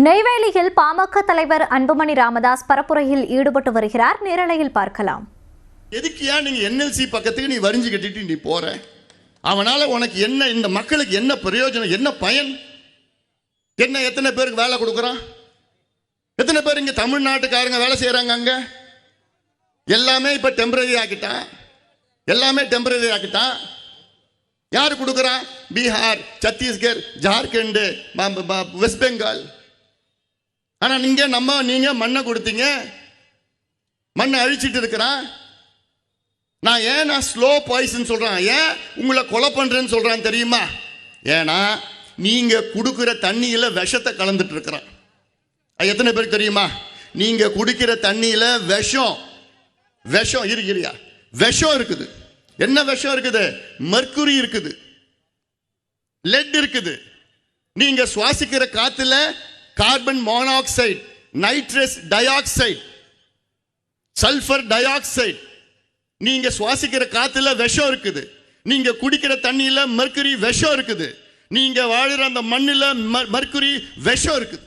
நெய்வேலியில் பாமக தலைவர் அன்புமணி ராமதாஸ் பரப்புரையில் ஈடுபட்டு வருகிறார். நேரலையில் பார்க்கலாம். எதுக்கியா நீங்க என்எல்சி பக்கத்துக்கு நீ வரிஞ்சு கட்டிட்டு நீ போற? அவனால உனக்கு என்ன, இந்த மக்களுக்கு என்ன பிரயோஜனம், என்ன பயன், என்ன? எத்தனை பேருக்கு வேலை கொடுக்குறான்? எத்தனை பேர் இங்க தமிழ்நாட்டுக்காரங்க வேலை செய்யறாங்க? அங்க எல்லாமே இப்ப டெம்பரரி ஆக்கிட்டான், எல்லாமே டெம்பரரி ஆக்கிட்டான். யாரு கொடுக்குறான்? பீகார், சத்தீஸ்கர், ஜார்க்கண்ட், வெஸ்ட் பெங்கால். ஆனா நீங்க மண்ணை கொடுத்தீங்க, மண்ணை அழிச்சிட்டு இருக்கிறான். நான் ஸ்லோ பாய்சன் சொல்றேன், ஏன் உங்களை கொலை பண்றேன்னு சொல்றான் தெரியுமா? ஏன்னா நீங்க கொடுக்கிற தண்ணியில விஷத்தை கலந்துட்டு இருக்கிறான். எத்தனை பேருக்கு தெரியுமா? நீங்க குடிக்கிற தண்ணியில விஷம் இருக்கிறியா? விஷம் இருக்குது. என்ன விஷம் இருக்குது? மர்க்குரி இருக்குது, லெட் இருக்குது. நீங்க சுவாசிக்கிற காத்துல carbon monoxide, nitrous di oxide, sulphur di oxide. நீங்க சுவாசிக்கிற காத்துல விஷம் இருக்குது, நீங்க குடிக்கிற தண்ணியில மர்க்குரி விஷம் இருக்குது, நீங்க வாழுற அந்த மண்ணில மர்க்குரி விஷம் இருக்குது.